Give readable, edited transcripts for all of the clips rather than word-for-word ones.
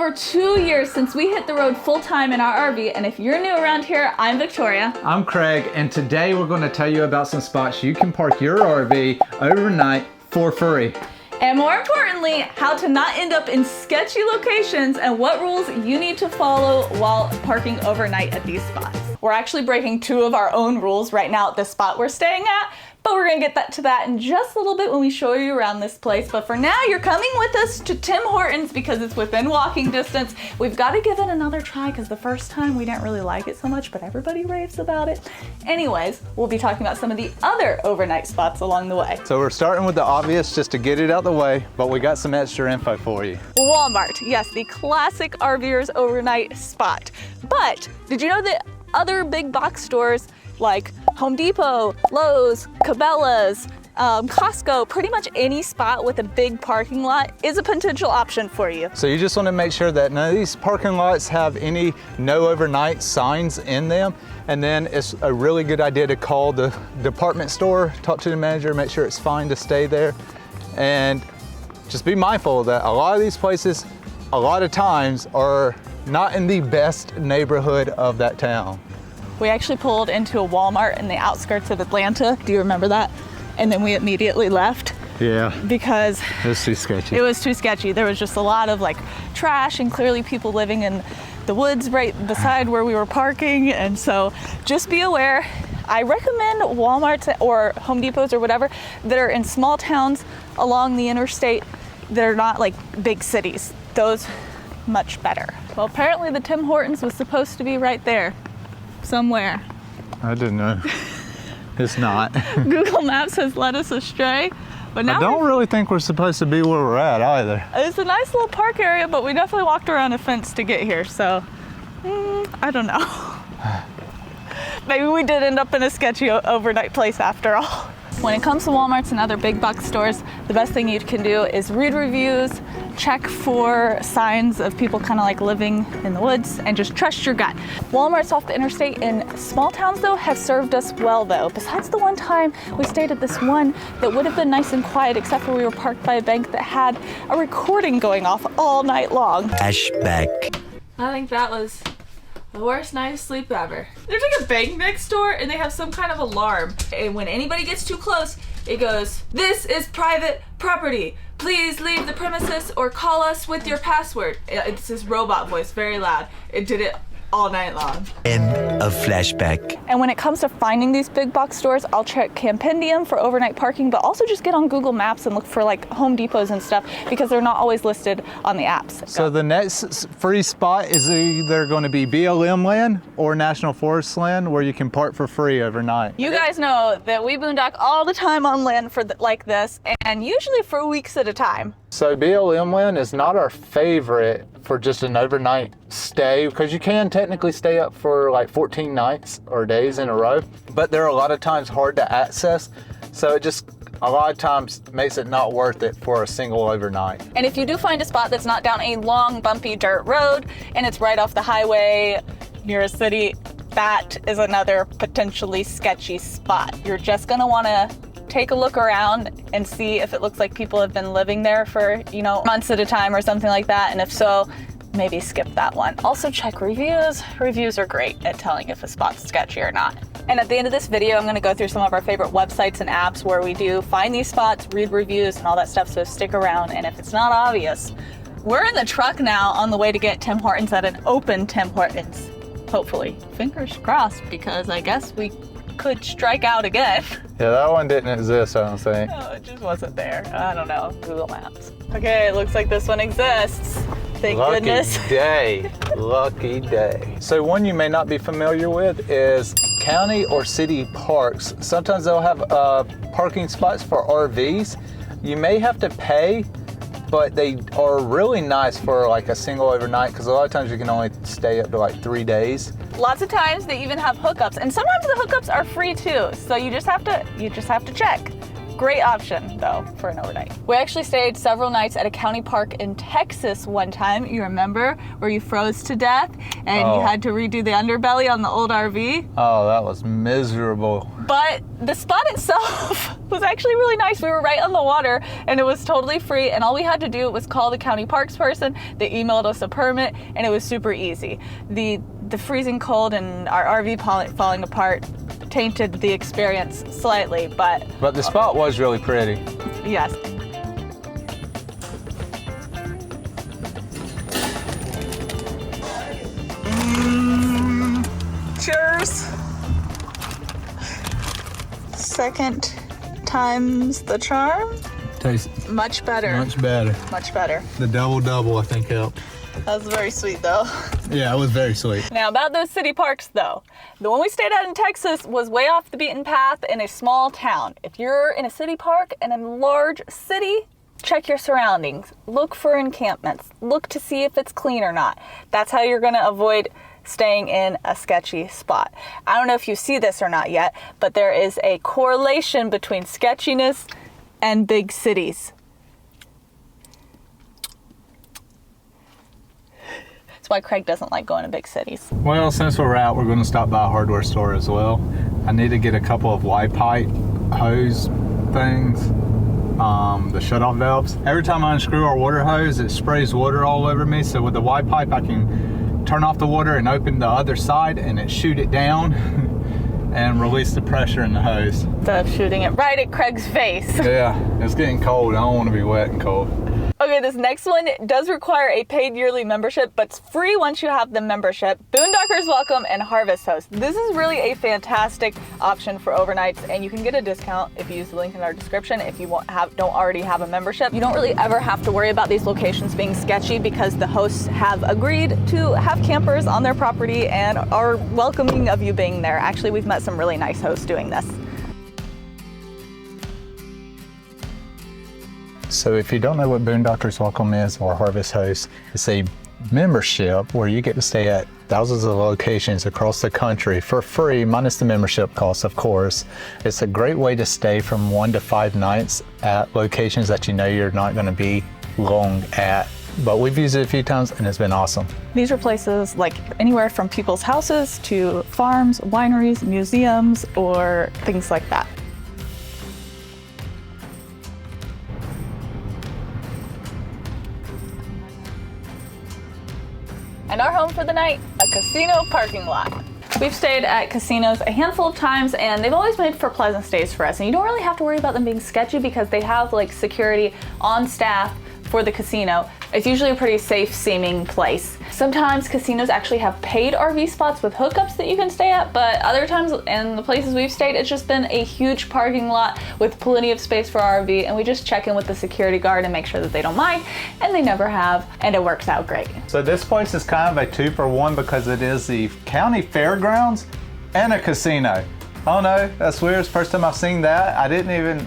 over 2 years since we hit the road full-time in our RV, and if you're new around here, I'm Victoria. I'm Craig, and today we're going to tell you about some spots you can park your RV overnight for free. And more importantly, how to not end up in sketchy locations and what rules you need to follow while parking overnight at these spots. We're actually breaking 2 of our own rules right now at the spot we're staying at, but we're gonna get to that in just a little bit when we show you around this place. But for now, you're coming with us to Tim Hortons because it's within walking distance. We've got to give it another try because the first time we didn't really like it so much, but everybody raves about it. Anyways, we'll be talking about some of the other overnight spots along the way. So we're starting with the obvious just to get it out the way, but we got some extra info for you. Walmart, yes, the classic RVers overnight spot. But did you know that other big box stores like Home Depot, Lowe's, Cabela's, Costco, pretty much any spot with a big parking lot is a potential option for you. So you just want to make sure that none of these parking lots have any no overnight signs in them. And then it's a really good idea to call the department store, talk to the manager, make sure it's fine to stay there. And just be mindful that a lot of these places, a lot of times, are not in the best neighborhood of that town. We actually pulled into a Walmart in the outskirts of Atlanta. Do you remember that? And then we immediately left. Yeah. Because it was too sketchy. It was too sketchy. There was just a lot of like trash and clearly people living in the woods right beside where we were parking. And so just be aware. I recommend Walmarts or Home Depots or whatever that are in small towns along the interstate that are not like big cities. Those much better. Well, apparently the Tim Hortons was supposed to be right there. Somewhere. I didn't know. It's not. Google Maps has led us astray, but now I don't really think we're supposed to be where we're at either. It's a nice little park area, but we definitely walked around a fence to get here, so I don't know. Maybe we did end up in a sketchy overnight place after all. When it comes to Walmarts and other big box stores, the best thing you can do is read reviews, check for signs of people kind of like living in the woods, and just trust your gut. Walmarts off the interstate in small towns though have served us well though. Besides the one time we stayed at this one that would have been nice and quiet except for we were parked by a bank that had a recording going off all night long. Flashback. I think that was the worst night of sleep ever. There's like a bank next door and they have some kind of alarm. And when anybody gets too close, it goes, "This is private property. Please leave the premises or call us with your password." It's this robot voice, very loud. It did it all night long. End of flashback. And when it comes to finding these big box stores, I'll check Campendium for overnight parking, but also just get on Google Maps and look for like Home Depots and stuff because they're not always listed on the apps. So the next free spot is either going to be BLM land or National Forest land where you can park for free overnight. You guys know that we boondock all the time on land for like this, and usually for weeks at a time. So BLM land is not our favorite for just an overnight stay because you can technically stay up for like 14 nights or days in a row, but they're a lot of times hard to access. So it just a lot of times makes it not worth it for a single overnight. And if you do find a spot that's not down a long bumpy dirt road and it's right off the highway near a city, that is another potentially sketchy spot. You're just gonna wanna take a look around and see if it looks like people have been living there for, months at a time or something like that. And if so, maybe skip that one. Also check reviews. Reviews are great at telling if a spot's sketchy or not. And at the end of this video, I'm gonna go through some of our favorite websites and apps where we do find these spots, read reviews and all that stuff, so stick around. And if it's not obvious, we're in the truck now on the way to get Tim Hortons at an open Tim Hortons. Hopefully, fingers crossed, because I guess we could strike out again. Yeah, that one didn't exist, I don't think. No, it just wasn't there. I don't know, Google Maps. Okay, it looks like this one exists. Thank goodness. Lucky day, lucky day. So one you may not be familiar with is county or city parks. Sometimes they'll have parking spots for RVs. You may have to pay, but they are really nice for like a single overnight because a lot of times you can only stay up to like 3 days. Lots of times they even have hookups, and sometimes the hookups are free too. So you just have to check. Great option, though, for an overnight. We actually stayed several nights at a county park in Texas one time. You remember? Where you froze to death and you had to redo the underbelly on the old RV. Oh, that was miserable. But the spot itself was actually really nice. We were right on the water and it was totally free, and all we had to do was call the county parks person. They emailed us a permit and it was super easy. The freezing cold and our RV falling apart tainted the experience slightly, but the spot was really pretty. yes. Cheers. Second time's the charm. Tastes Much better. much better. Much better. The double, I think, helped. That was very sweet, though. Yeah, it was very sweet. Now, about those city parks, though. The one we stayed at in Texas was way off the beaten path in a small town. If you're in a city park in a large city, check your surroundings. Look for encampments. Look to see if it's clean or not. That's how you're going to avoid staying in a sketchy spot. I don't know if you see this or not yet, but there is a correlation between sketchiness and big cities. That's why Craig doesn't like going to big cities. Well, since we're out, we're going to stop by a hardware store as well. I need to get a couple of Y pipe hose things, the shutoff valves. Every time I unscrew our water hose, it sprays water all over me. So with the Y pipe, I can turn off the water and open the other side and it shoot it down and release the pressure in the hose. Instead of shooting it right at Craig's face. Yeah, it's getting cold. I don't want to be wet and cold. Okay, this next one does require a paid yearly membership, but it's free once you have the membership. Boondockers Welcome and Harvest Host. This is really a fantastic option for overnights, and you can get a discount if you use the link in our description if you don't already have a membership. You don't really ever have to worry about these locations being sketchy because the hosts have agreed to have campers on their property and are welcoming of you being there. Actually, we've met some really nice hosts doing this. So if you don't know what Boondockers Welcome is or Harvest Host, it's a membership where you get to stay at thousands of locations across the country for free, minus the membership costs, of course. It's a great way to stay from 1 to 5 nights at locations that you know you're not going to be long at. But we've used it a few times and it's been awesome. These are places like anywhere from people's houses to farms, wineries, museums, or things like that. And our home for the night, a casino parking lot. We've stayed at casinos a handful of times and they've always made for pleasant stays for us. And you don't really have to worry about them being sketchy because they have like security on staff for the casino. It's usually a pretty safe seeming place. Sometimes casinos actually have paid RV spots with hookups that you can stay at, but other times in the places we've stayed, it's just been a huge parking lot with plenty of space for our RV, and we just check in with the security guard and make sure that they don't mind, and they never have, and it works out great. So this place is kind of a 2-for-1 because it is the county fairgrounds and a casino. Oh no, that's weird. It's the first time I've seen that. I didn't even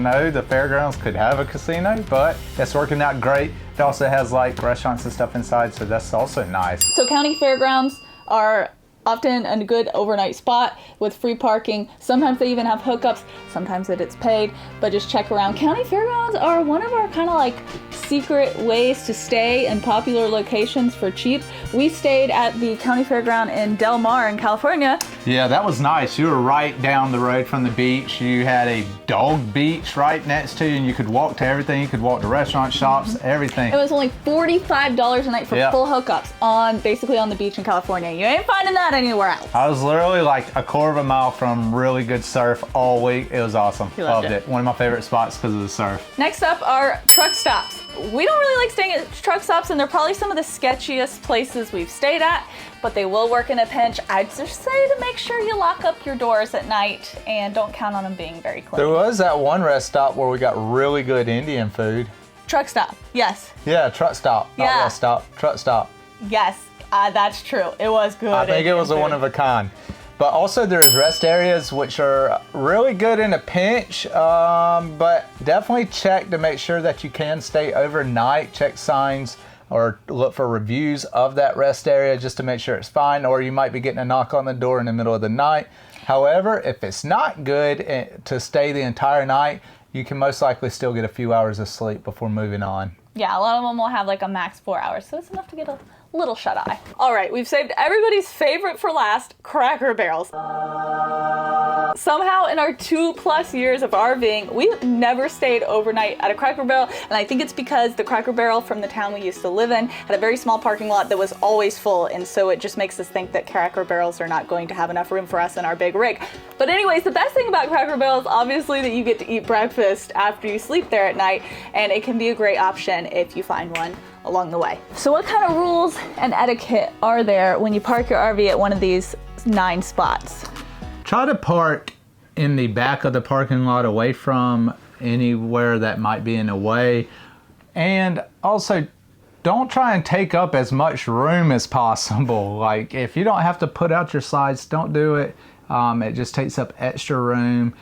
know the fairgrounds could have a casino, but it's working out great. It also has like restaurants and stuff inside, so that's also nice. So county fairgrounds are often a good overnight spot with free parking. Sometimes they even have hookups, sometimes it's paid, but just check around. County fairgrounds are one of our kind of like secret ways to stay in popular locations for cheap. We stayed at the county fairground in Del Mar in California. Yeah, that was nice. You were right down the road from the beach. You had a dog beach right next to you and you could walk to everything. You could walk to restaurants, shops, everything. It was only $45 a night for full hookups basically on the beach in California. You ain't finding that anywhere else. I was literally like a quarter of a mile from really good surf all week. It was awesome. Loved it. One of my favorite spots because of the surf. Next up are truck stops. We don't really like staying at truck stops, and they're probably some of the sketchiest places we've stayed at, but they will work in a pinch. I'd just say to make sure you lock up your doors at night and don't count on them being very clean. There was that one rest stop where we got really good Indian food. Truck stop, yes. Yeah, truck stop, not rest stop, truck stop. Yes, that's true. It was good. I think it was a one of a kind. But also there's rest areas which are really good in a pinch, but definitely check to make sure that you can stay overnight. Check signs or look for reviews of that rest area just to make sure it's fine, or you might be getting a knock on the door in the middle of the night. However, if it's not good to stay the entire night, you can most likely still get a few hours of sleep before moving on. Yeah, a lot of them will have like a max 4 hours, so it's enough to get a little shut-eye. All right, we've saved everybody's favorite for last, Cracker Barrels. Somehow in our 2+ years of RVing, we've never stayed overnight at a Cracker Barrel, and I think it's because the Cracker Barrel from the town we used to live in had a very small parking lot that was always full, and so it just makes us think that Cracker Barrels are not going to have enough room for us in our big rig. But anyways, the best thing about Cracker Barrel is obviously that you get to eat breakfast after you sleep there at night, and it can be a great option if you find one along the way. So what kind of rules and etiquette are there when you park your RV at one of these 9 spots? Try to park in the back of the parking lot away from anywhere that might be in the way. And also, don't try and take up as much room as possible. Like, if you don't have to put out your slides, don't do it. It just takes up extra room.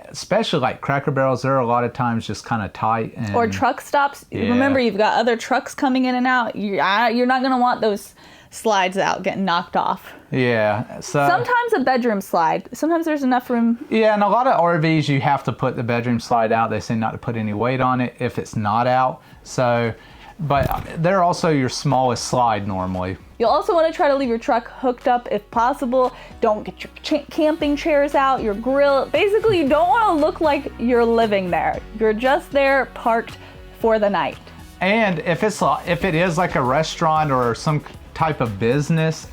Especially like Cracker Barrels, they're a lot of times just kind of tight. And, or truck stops. Yeah. Remember, you've got other trucks coming in and out. You're not gonna want those slides out getting knocked off. Yeah. So sometimes a bedroom slide. Sometimes there's enough room. Yeah, and a lot of RVs you have to put the bedroom slide out. They say not to put any weight on it if it's not out. So, but they're also your smallest slide normally. You'll also want to try to leave your truck hooked up if possible. Don't get your camping chairs out, your grill. Basically, you don't want to look like you're living there. You're just there parked for the night. And if it is like a restaurant or some type of business,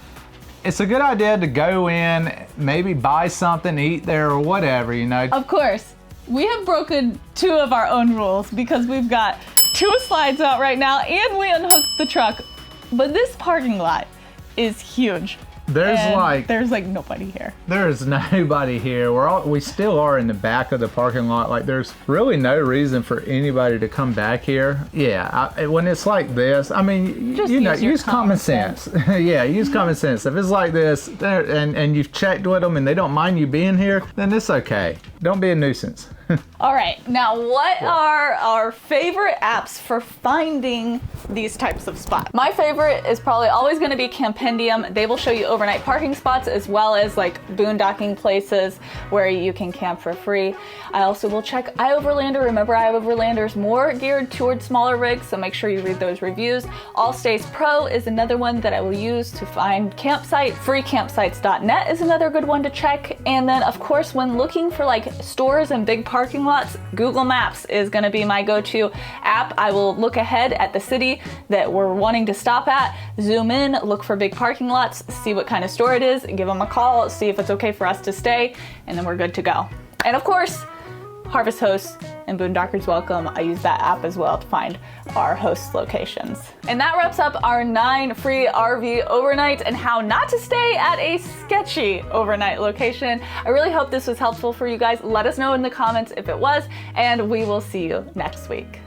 it's a good idea to go in, maybe buy something, eat there or whatever, you know. Of course, we have broken 2 of our own rules because we've got 2 slides out right now and we unhooked the truck. But this parking lot is huge. There's like nobody here. There's nobody here. We still are in the back of the parking lot. Like, there's really no reason for anybody to come back here. Yeah, when it's like this, I mean, use common sense. Yeah, use common sense. If it's like this and you've checked with them and they don't mind you being here, then it's okay. Don't be a nuisance. All right, now what are our favorite apps for finding these types of spots? My favorite is probably always gonna be Campendium. They will show you overnight parking spots as well as like boondocking places where you can camp for free. I also will check iOverlander. Remember, iOverlander is more geared towards smaller rigs, so make sure you read those reviews. Allstays Pro is another one that I will use to find campsite. Freecampsites.net is another good one to check. And then of course, when looking for like stores and big parking lots, Google Maps is going to be my go-to app. I will look ahead at the city that we're wanting to stop at, zoom in, look for big parking lots, see what kind of store it is, give them a call, see if it's okay for us to stay, and then we're good to go. And of course, Harvest Hosts and Boondockers Welcome. I use that app as well to find our host locations. And that wraps up our 9 free RV overnights and how not to stay at a sketchy overnight location. I really hope this was helpful for you guys. Let us know in the comments if it was, and we will see you next week.